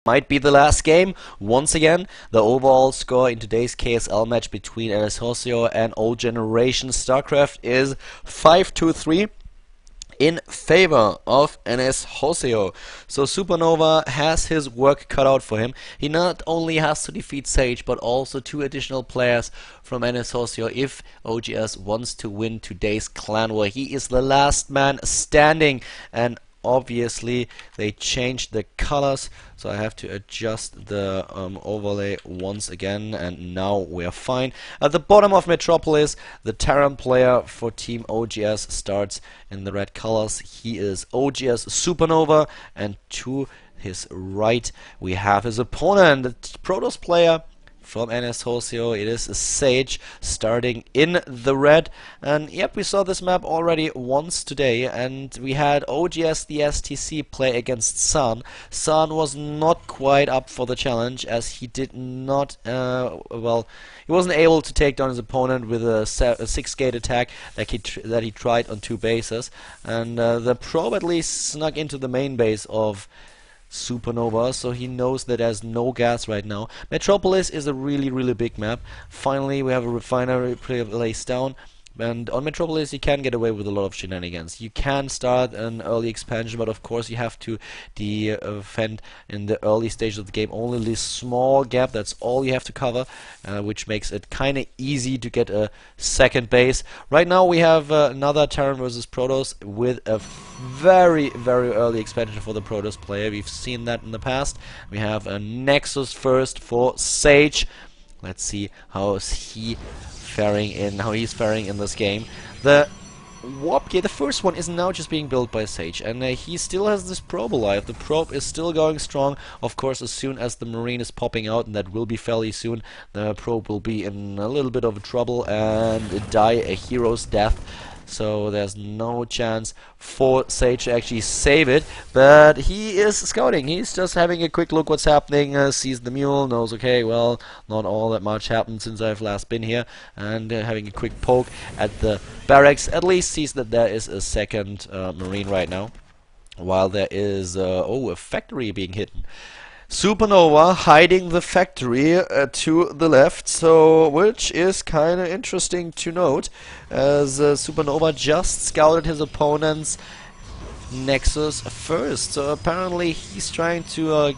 Might be the last game. Once again, the overall score in today's KSL match between NSH and Old Generation StarCraft is 5-3 in favor of NSH. So SuperNova has his work cut out for him. He not only has to defeat Sage, but also two additional players from NSH if oGs wants to win today's clan war. He is the last man standing, and obviously they changed the colors, so I have to adjust the overlay once again, and now we're fine. At the bottom of Metropolis, the Terran player for Team oGs starts in the red colors. He is oGs SuperNova, and to his right we have his opponent, the Protoss player from NSH. It is Sage starting in the red, and yep, we saw this map already once today, and we had oGs the STC play against San. San was not quite up for the challenge, as he did not he wasn't able to take down his opponent with a 6-gate attack that he tried on 2 bases, and the probe at least snuck into the main base of SuperNova, so he knows that there's no gas right now. Metropolis is a really big map. Finally, we have a refinery placed down, and on Metropolis you can get away with a lot of shenanigans. You can start an early expansion, but of course you have to defend in the early stage of the game only this small gap. That's all you have to cover, which makes it kind of easy to get a second base. Right now we have another Terran versus Protoss with a very early expansion for the Protoss player. We've seen that in the past. We have a Nexus first for Sage. Let's see how he's faring in this game. The warp gate, the first one, is now just being built by Sage, and he still has this probe alive. The probe is still going strong. Of course, as soon as the Marine is popping out, and that will be fairly soon, the probe will be in a little bit of trouble and die a hero's death. So there's no chance for Sage to actually save it, but he is scouting. He's just having a quick look what's happening, sees the mule, knows, okay, well, not all that much happened since I've last been here, and having a quick poke at the barracks, at least sees that there is a second Marine right now, while there is a factory being hidden. SuperNova hiding the factory to the left, so which is kind of interesting to note, as SuperNova just scouted his opponent's Nexus first. So apparently he's trying to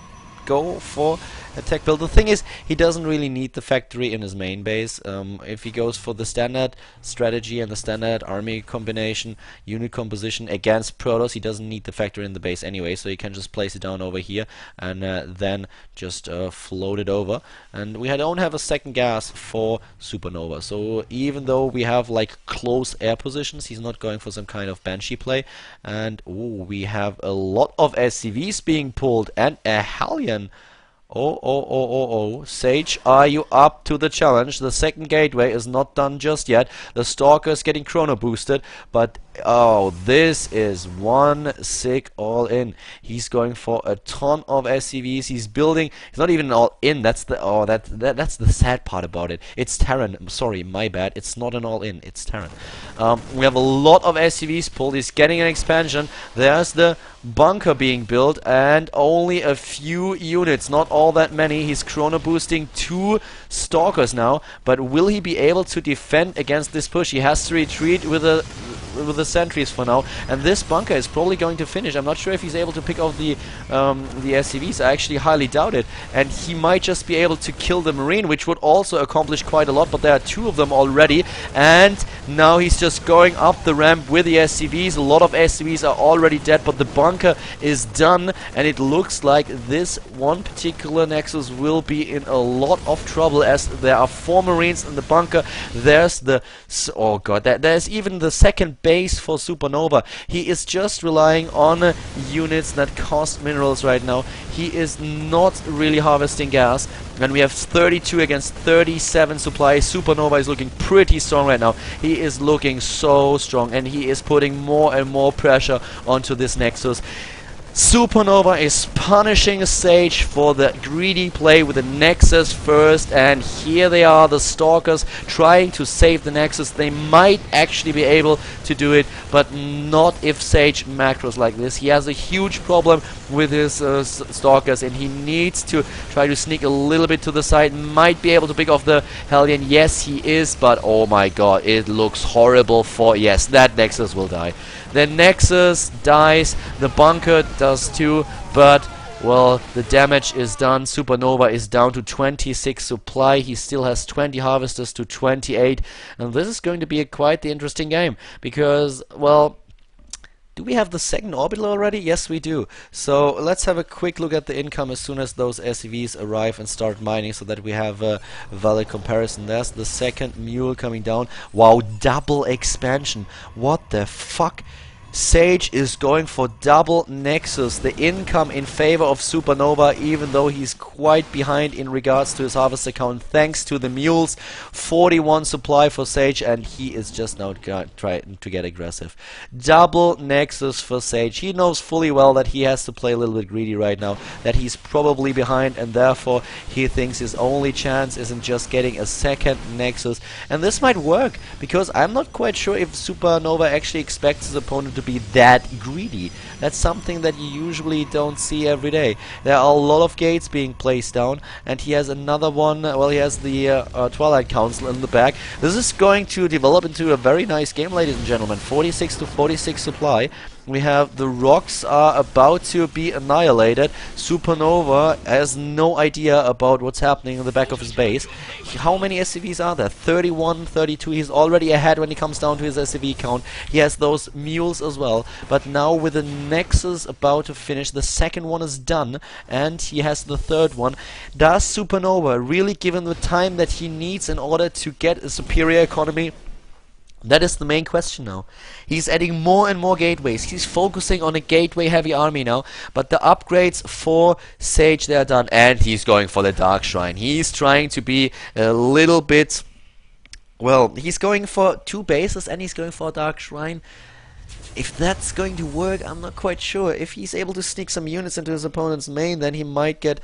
go for a tech build. The thing is, he doesn't really need the factory in his main base. If he goes for the standard strategy and the standard army combination, unit composition against Protoss, he doesn't need the factory in the base anyway, so he can just place it down over here and then just float it over. And we don't have a second gas for SuperNova, so even though we have like close air positions, he's not going for some kind of Banshee play. And we have a lot of SCVs being pulled and a Hellion. Sage, are you up to the challenge? The second gateway is not done just yet. The Stalker is getting chrono boosted, but this is one sick all-in. He's going for a ton of SCVs. He's building. He's not even all-in. That's the that's the sad part about it. It's Terran. I'm sorry, my bad. It's not an all-in. It's Terran. We have a lot of SCVs pulled. He's getting an expansion. There's the bunker being built, and only a few units, not all that many. He's chrono boosting 2 Stalkers now, but will he be able to defend against this push? He has to retreat with the sentries for now, and this bunker is probably going to finish. I'm not sure if he's able to pick off the SCVs. I actually highly doubt it, and he might just be able to kill the Marine, which would also accomplish quite a lot, but there are 2 of them already, and now he's just going up the ramp with the SCVs. A lot of SCVs are already dead, but the bunker is done, and it looks like this one particular Nexus will be in a lot of trouble, as there are 4 Marines in the bunker. There's the there's even the second base for SuperNova. He is just relying on units that cost minerals right now. He is not really harvesting gas, and we have 32 against 37 supply. SuperNova is looking pretty strong right now. He is looking so strong, and he is putting more and more pressure onto this Nexus. SuperNova is punishing Sage for the greedy play with the Nexus first, and here they are, the Stalkers, trying to save the Nexus. They might actually be able to do it, but not if Sage macros like this. He has a huge problem with his stalkers, and he needs to try to sneak a little bit to the side. Might be able to pick off the Hellion. Yes, he is, but oh my god, it looks horrible for... Yes, that Nexus will die. The Nexus dies, the bunker does too, but... well, the damage is done. SuperNova is down to 26 supply. He still has 20 harvesters to 28. And this is going to be quite the interesting game. Because, well... do we have the second orbital already? Yes, we do. So let's have a quick look at the income as soon as those SCVs arrive and start mining, so that we have a valid comparison. There's the second mule coming down. Wow, double expansion. What the fuck? Sage is going for double Nexus. The income in favor of SuperNova, even though he's quite behind in regards to his harvester count, thanks to the mules. 41 supply for Sage, and he is just now trying to get aggressive. Double Nexus for Sage. He knows fully well that he has to play a little bit greedy right now, that he's probably behind, and therefore he thinks his only chance isn't just getting a second Nexus. And this might work, because I'm not quite sure if SuperNova actually expects his opponent to be that greedy. That's something that you usually don't see every day. There are a lot of gates being placed down, and he has another one. Well, he has the Twilight Council in the back. This is going to develop into a very nice game, ladies and gentlemen. 46 to 46 supply. We have the rocks are about to be annihilated. SuperNova has no idea about what's happening in the back of his base. How many SCVs are there? 31, 32. He's already ahead when he comes down to his SCV count. He has those mules as well. But now with the Nexus about to finish, the second one is done, and he has the third one. Does SuperNova really give him the time that he needs in order to get a superior economy? That is the main question now. He's adding more and more gateways. He's focusing on a gateway heavy army now. But the upgrades for Sage, they are done. And he's going for the Dark Shrine. He's trying to be a little bit... well, he's going for 2 bases and he's going for a Dark Shrine. If that's going to work, I'm not quite sure. If he's able to sneak some units into his opponent's main, then he might get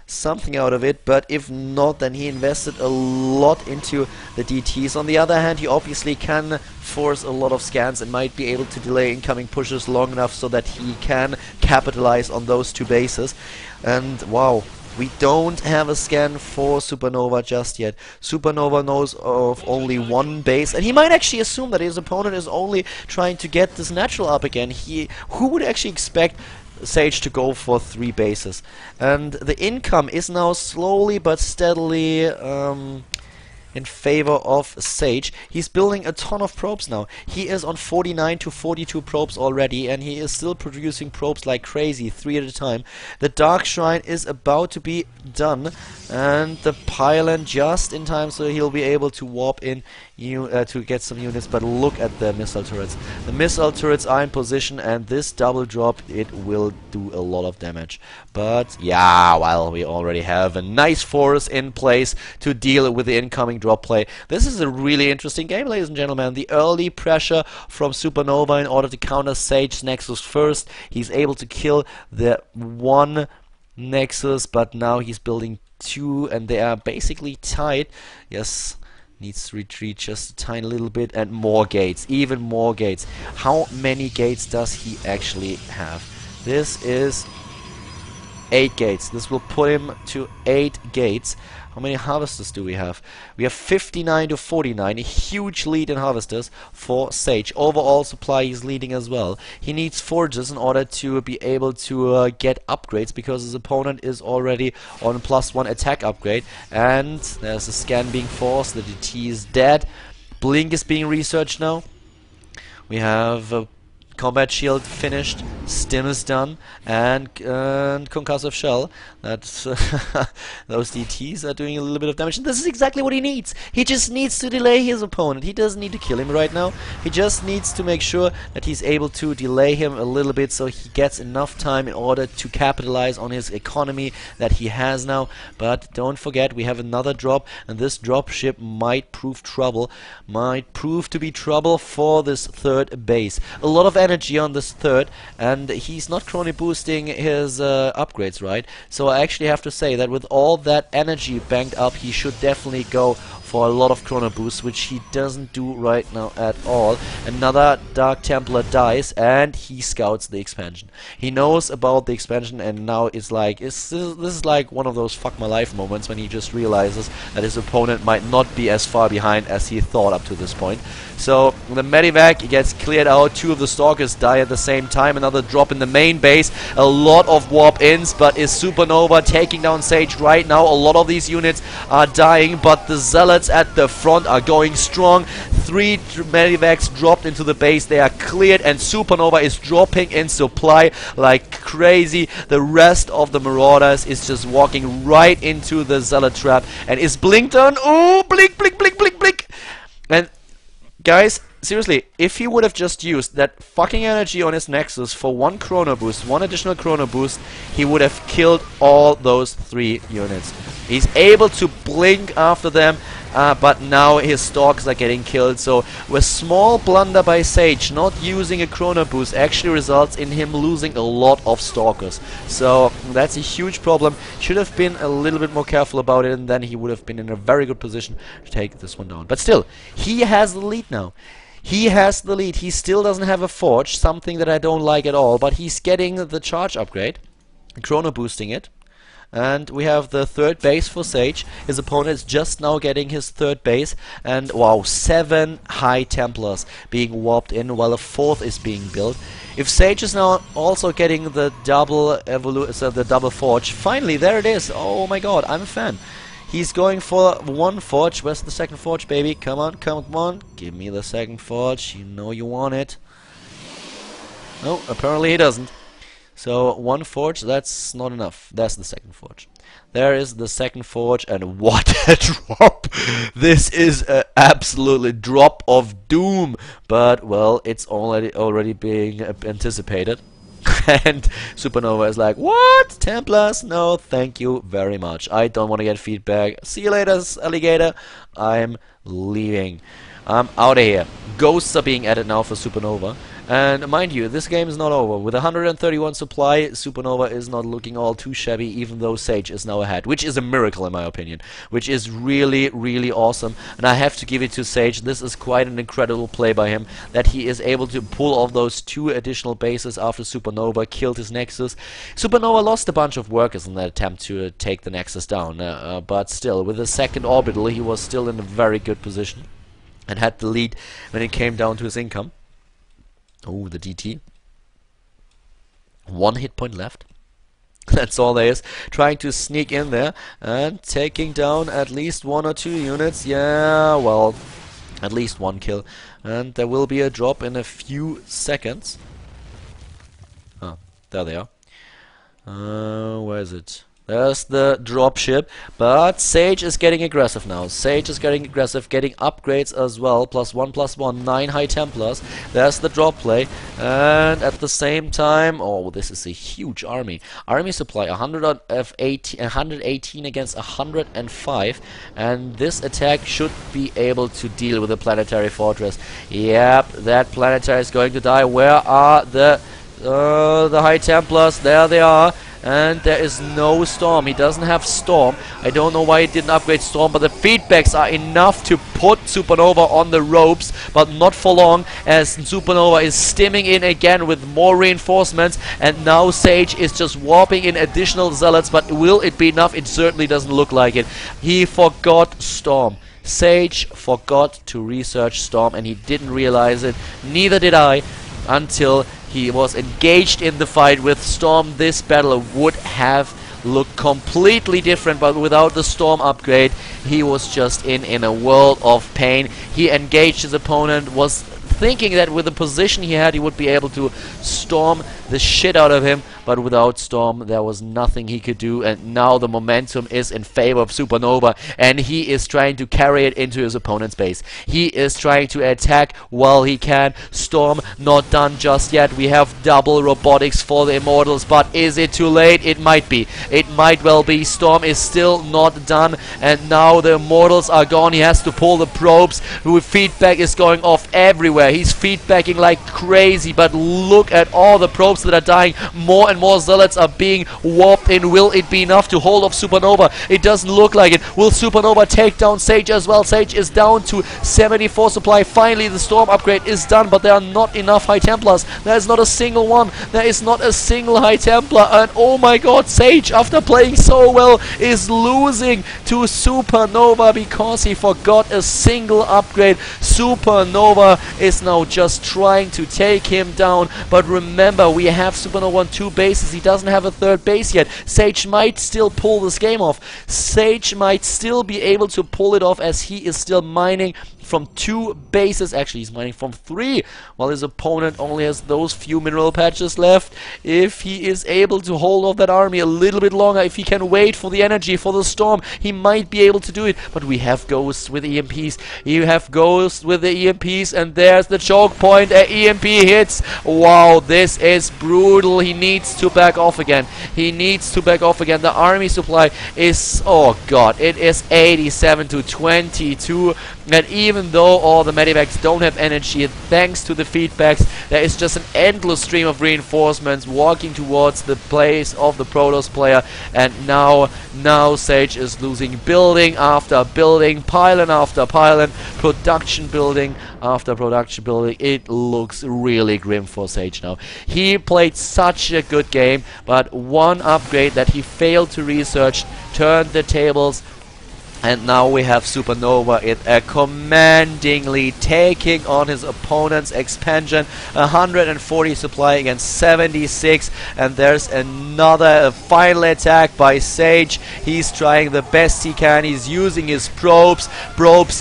something out of it, but if not, then he invested a lot into the DTs. On the other hand, he obviously can force a lot of scans and might be able to delay incoming pushes long enough so that he can capitalize on those 2 bases. And wow, we don't have a scan for SuperNova just yet. SuperNova knows of only 1 base, and he might actually assume that his opponent is only trying to get this natural up again. Who would actually expect Sage to go for 3 bases? And the income is now slowly but steadily in favor of Sage. He's building a ton of probes now. He is on 49 to 42 probes already, and he is still producing probes like crazy, 3 at a time. The Dark Shrine is about to be done, and the pylon just in time, so he'll be able to warp in to get some units. But look at the missile turrets. The missile turrets are in position, and this double drop, it will do a lot of damage. But yeah, well, we already have a nice force in place to deal with the incoming drop play. This is a really interesting game, ladies and gentlemen. The early pressure from SuperNova in order to counter Sage's Nexus first. He's able to kill the 1 Nexus, but now he's building 2, and they are basically tied. Yes, needs to retreat just a tiny little bit, and more gates, even more gates. How many gates does he actually have? This is 8 gates. This will put him to 8 gates. How many harvesters do we have? We have 59 to 49, a huge lead in harvesters for Sage. Overall supply he's leading as well. He needs forges in order to be able to get upgrades, because his opponent is already on +1 attack upgrade. And there's a scan being forced. The DT is dead. Blink is being researched now. We have Combat Shield finished, Stim is done, and Concussive Shell. That's those DTs are doing a little bit of damage, and this is exactly what he needs. He just needs to delay his opponent. He doesn't need to kill him right now. He just needs to make sure that he's able to delay him a little bit, so he gets enough time in order to capitalize on his economy that he has now. But don't forget, we have another drop, and this drop ship might prove trouble. Might prove to be trouble for this 3rd base. A lot of energy on this 3rd, and he's not chrono boosting his upgrades, right? So I actually have to say that with all that energy banked up, he should definitely go for a lot of Chrono Boosts, which he doesn't do right now at all. Another Dark Templar dies, and he scouts the expansion. He knows about the expansion, and now it's like, this is like one of those fuck my life moments when he just realizes that his opponent might not be as far behind as he thought up to this point. So the Medivac gets cleared out, 2 of the Stalkers die at the same time, another drop in the main base, a lot of warp-ins, but is SuperNova taking down Sage right now? A lot of these units are dying, but the Zealots at the front are going strong. 3 Medivacs dropped into the base, they are cleared, and SuperNova is dropping in supply like crazy. The rest of the Marauders is just walking right into the Zealot trap, and is blinked on. Oh, blink, blink, blink, blink, blink! And guys, seriously, if he would have just used that fucking energy on his Nexus for 1 Chrono Boost, 1 additional Chrono Boost, he would have killed all those 3 units. He's able to blink after them, but now his Stalkers are getting killed. So a small blunder by Sage, not using a Chrono Boost, actually results in him losing a lot of Stalkers. So that's a huge problem. Should have been a little bit more careful about it, and then he would have been in a very good position to take this one down. But still, he has the lead now. He has the lead. He still doesn't have a Forge, something that I don't like at all, but he's getting the charge upgrade, Chrono boosting it. And we have the 3rd base for Sage. His opponent is just now getting his 3rd base. And wow, 7 High Templars being warped in while a 4th is being built. If Sage is now also getting the double the double Forge, finally there it is. Oh my god, I'm a fan. He's going for 1 Forge. Where's the 2nd Forge, baby? Come on, come on. Give me the 2nd Forge. You know you want it. No, apparently he doesn't. So 1 Forge, that's not enough. That's the 2nd Forge. There is the 2nd Forge, and what a drop! This is an absolutely drop of doom. But well, it's already being anticipated. And SuperNova is like, what? Templars? No, thank you very much. I don't want to get feedback. See you later, alligator. I'm leaving. I'm out of here. Ghosts are being added now for SuperNova. And mind you, this game is not over. With 131 supply, SuperNova is not looking all too shabby, even though Sage is now ahead. Which is a miracle in my opinion. Which is really, really awesome. And I have to give it to Sage. This is quite an incredible play by him. That he is able to pull off those 2 additional bases after SuperNova killed his Nexus. SuperNova lost a bunch of workers in that attempt to take the Nexus down. But still, with the 2nd orbital, he was still in a very good position. And had the lead when it came down to his income. Oh, the DT. 1 hit point left. That's all there is. Trying to sneak in there and taking down at least 1 or 2 units. Yeah, well, at least 1 kill. And there will be a drop in a few seconds. Ah, there they are. Where is it? There's the dropship, but Sage is getting aggressive now. Sage is getting aggressive, getting upgrades as well. +1/+1, 9 High Templars. There's the drop play, and at the same time, oh, this is a huge army. Army supply 118 against 105, and this attack should be able to deal with the Planetary Fortress. Yep, that Planetary is going to die. Where are the High Templars? There they are. And there is no Storm. He doesn't have Storm. I don't know why he didn't upgrade Storm, but the feedbacks are enough to put SuperNova on the ropes, but not for long, as SuperNova is stimming in again with more reinforcements, and now Sage is just warping in additional Zealots, but will it be enough? It certainly doesn't look like it. He forgot Storm. Sage forgot to research Storm, and he didn't realize it. Neither did I, until he was engaged in the fight with Storm. This battle would have looked completely different, but without the Storm upgrade, he was just in a world of pain. He engaged his opponent, was thinking that with the position he had, he would be able to storm the shit out of him, but without Storm, there was nothing he could do, and now the momentum is in favor of SuperNova, and he is trying to carry it into his opponent's base. He is trying to attack while he can. Storm not done just yet. We have double robotics for the Immortals, but is it too late? It might be. It might well be. Storm is still not done, and now the Immortals are gone. He has to pull the probes. Feedback is going off everywhere. He's feedbacking like crazy, but look at all the probes that are dying. More and more zealots are being warped in. Will it be enough to hold off SuperNova? It doesn't look like it. Will SuperNova take down Sage as well? Sage is down to 74 supply. Finally, the Storm upgrade is done, but there are not enough High Templars. There is not a single one. There is not a single High Templar. And oh my god, Sage, after playing so well, is losing to SuperNova because he forgot a single upgrade. SuperNova is now just trying to take him down. But remember, we have SuperNova on 2 bases. He doesn't have a 3rd base yet. Sage might still pull this game off. Sage might still be able to pull it off as he is still mining from 2 bases. Actually, he's mining from 3, while his opponent only has those few mineral patches left. If he is able to hold off that army a little bit longer, if he can wait for the energy, for the storm, he might be able to do it. But we have Ghosts with EMPs. You have Ghosts with the EMPs, and there's the choke point. EMP hits. Wow, this is brutal. He needs to back off again. He needs to back off again. The army supply is, oh god, it is 87 to 22. And even though all the medivacs don't have energy, thanks to the feedbacks, there is just an endless stream of reinforcements walking towards the place of the Protoss player. And now Sage is losing building after building, pylon after pylon, production building after production building. It looks really grim for Sage now. He played such a good game, but one upgrade that he failed to research turned the tables. And now we have SuperNova in commandingly taking on his opponent's expansion. 140 supply against 76. And there's another final attack by Sage. He's trying the best he can. He's using his probes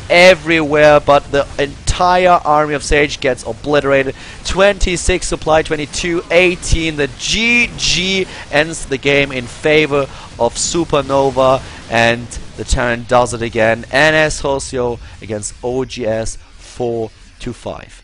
everywhere, but the entire army of Sage gets obliterated. 26 supply, 22, 18. The GG ends the game in favor of SuperNova, and the Terran does it again. NSH against oGs 4-5.